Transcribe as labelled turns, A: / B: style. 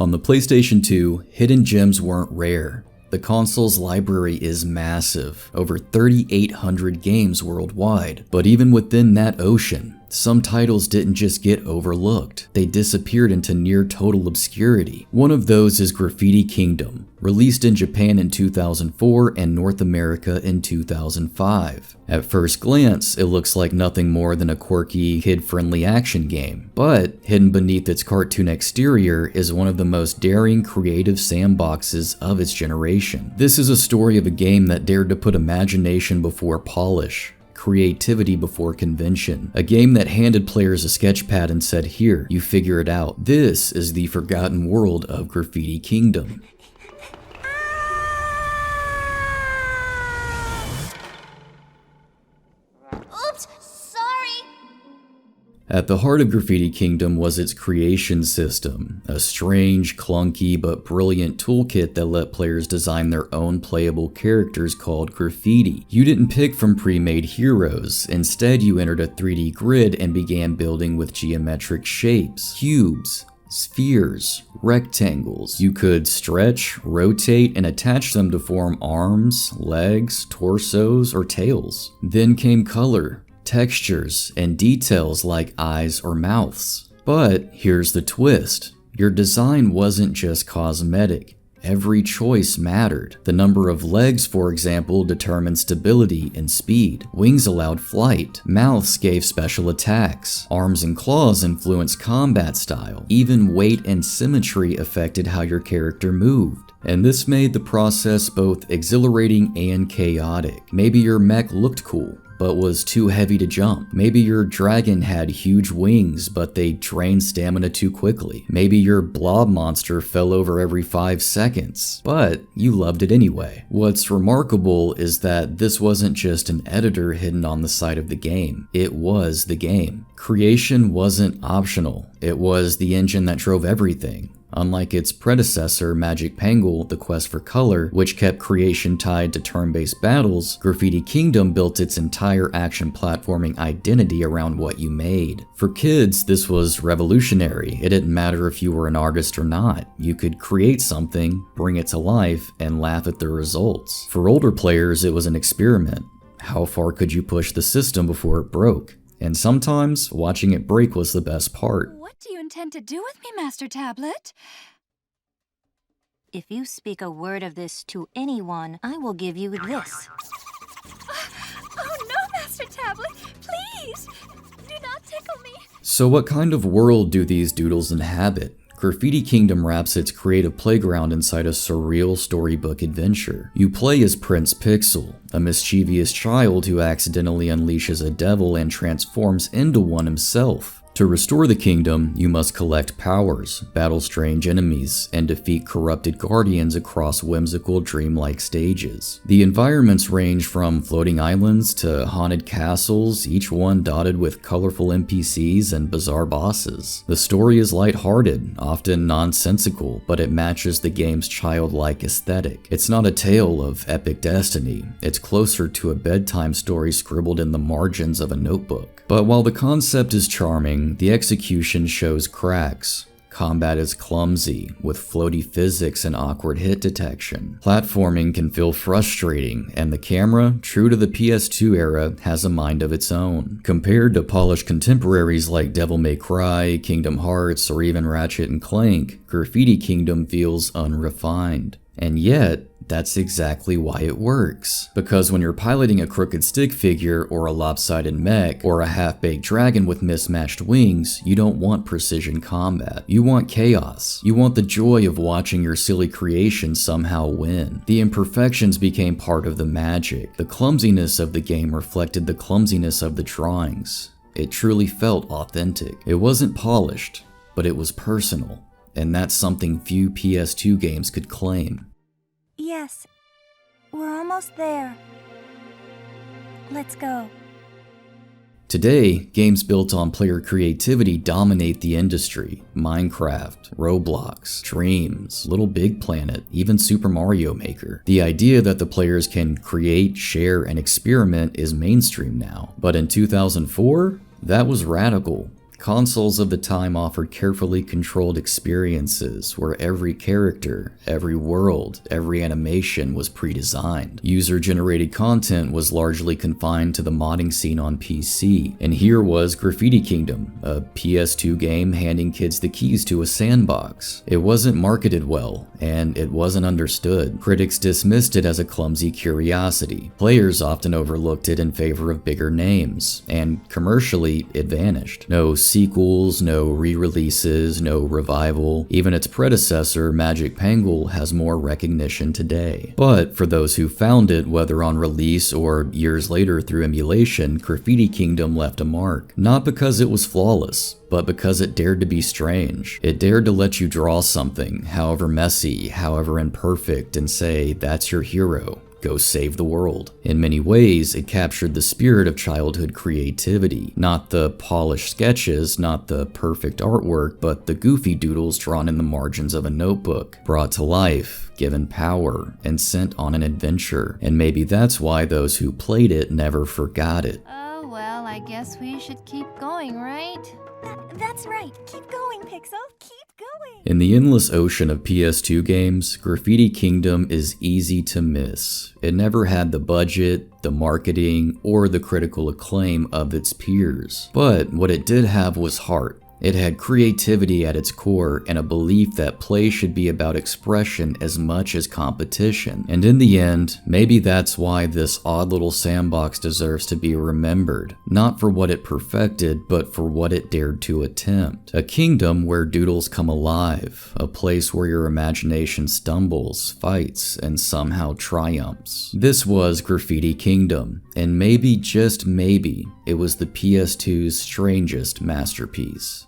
A: On the PlayStation 2, hidden gems weren't rare. The console's library is massive, over 3,800 games worldwide. But even within that ocean, some titles didn't just get overlooked, they disappeared into near total obscurity. One of those is Graffiti Kingdom, released in Japan in 2004 and North America in 2005. At first glance, it looks like nothing more than a quirky, kid-friendly action game, but hidden beneath its cartoon exterior is one of the most daring, creative sandboxes of its generation. This is a story of a game that dared to put imagination before polish, creativity before convention. A game that handed players a sketchpad and said, "Here, you figure it out." This is the forgotten world of Graffiti Kingdom.
B: Oops, sorry.
A: At the heart of Graffiti Kingdom was its creation system, a strange, clunky, but brilliant toolkit that let players design their own playable characters called graffiti. You didn't pick from pre-made heroes, instead you entered a 3D grid and began building with geometric shapes, cubes, spheres, rectangles. You could stretch, rotate, and attach them to form arms, legs, torsos, or tails. Then came color, textures, and details like eyes or mouths. But here's the twist. Your design wasn't just cosmetic. Every choice mattered. The number of legs, for example, determined stability and speed. Wings allowed flight. Mouths gave special attacks. Arms and claws influenced combat style. Even weight and symmetry affected how your character moved. And this made the process both exhilarating and chaotic. Maybe your mech looked cool, but was too heavy to jump. Maybe your dragon had huge wings, but they drained stamina too quickly. Maybe your blob monster fell over every 5 seconds, but you loved it anyway. What's remarkable is that this wasn't just an editor hidden on the side of the game. It was the game. Creation wasn't optional. It was the engine that drove everything. Unlike its predecessor, Magic Pangle, The Quest for Color, which kept creation tied to turn-based battles, Graffiti Kingdom built its entire action platforming identity around what you made. For kids, this was revolutionary. It didn't matter if you were an artist or not. You could create something, bring it to life, and laugh at the results. For older players, it was an experiment. How far could you push the system before it broke? And sometimes, watching it break was the best part.
C: What do you intend to do with me, Master Tablet?
B: If you speak a word of this to anyone, I will give you this.
C: Oh no, Master Tablet! Please! Do not tickle me!
A: So what kind of world do these doodles inhabit? Graffiti Kingdom wraps its creative playground inside a surreal storybook adventure. You play as Prince Pixel, a mischievous child who accidentally unleashes a devil and transforms into one himself. To restore the kingdom, you must collect powers, battle strange enemies, and defeat corrupted guardians across whimsical, dreamlike stages. The environments range from floating islands to haunted castles, each one dotted with colorful NPCs and bizarre bosses. The story is lighthearted, often nonsensical, but it matches the game's childlike aesthetic. It's not a tale of epic destiny, it's closer to a bedtime story scribbled in the margins of a notebook. But while the concept is charming, the execution shows cracks. Combat is clumsy, with floaty physics and awkward hit detection. Platforming can feel frustrating, and the camera, true to the PS2 era, has a mind of its own. Compared to polished contemporaries like Devil May Cry, Kingdom Hearts, or even Ratchet & Clank, Graffiti Kingdom feels unrefined. And yet, that's exactly why it works. Because when you're piloting a crooked stick figure, or a lopsided mech, or a half-baked dragon with mismatched wings, you don't want precision combat. You want chaos. You want the joy of watching your silly creation somehow win. The imperfections became part of the magic. The clumsiness of the game reflected the clumsiness of the drawings. It truly felt authentic. It wasn't polished, but it was personal. And that's something few PS2 games could claim.
B: Yes, we're almost there. Let's go.
A: Today, games built on player creativity dominate the industry. Minecraft, Roblox, Dreams, Little Big Planet, even Super Mario Maker. The idea that the players can create, share, and experiment is mainstream now. But in 2004, that was radical. Consoles of the time offered carefully controlled experiences where every character, every world, every animation was pre-designed. User-generated content was largely confined to the modding scene on PC, and here was Graffiti Kingdom, a PS2 game handing kids the keys to a sandbox. It wasn't marketed well, and it wasn't understood. Critics dismissed it as a clumsy curiosity. Players often overlooked it in favor of bigger names, and commercially, it vanished. No sequels, no re-releases, no revival. Even its predecessor, Magic Pangle, has more recognition today. But for those who found it, whether on release or years later through emulation, Graffiti Kingdom left a mark. Not because it was flawless, but because it dared to be strange. It dared to let you draw something, however messy, however imperfect, and say, that's your hero. Go save the world. In many ways, it captured the spirit of childhood creativity. Not the polished sketches, not the perfect artwork, but the goofy doodles drawn in the margins of a notebook, brought to life, given power, and sent on an adventure. And maybe that's why those who played it never forgot it.
C: Oh, well, I guess we should keep going, right?
D: That's right. Keep going, Pixel. Keep going.
A: In the endless ocean of PS2 games, Graffiti Kingdom is easy to miss. It never had the budget, the marketing, or the critical acclaim of its peers. But what it did have was heart. It had creativity at its core and a belief that play should be about expression as much as competition. And in the end, maybe that's why this odd little sandbox deserves to be remembered. Not for what it perfected, but for what it dared to attempt. A kingdom where doodles come alive. A place where your imagination stumbles, fights, and somehow triumphs. This was Graffiti Kingdom, and maybe, just maybe, it was the PS2's strangest masterpiece.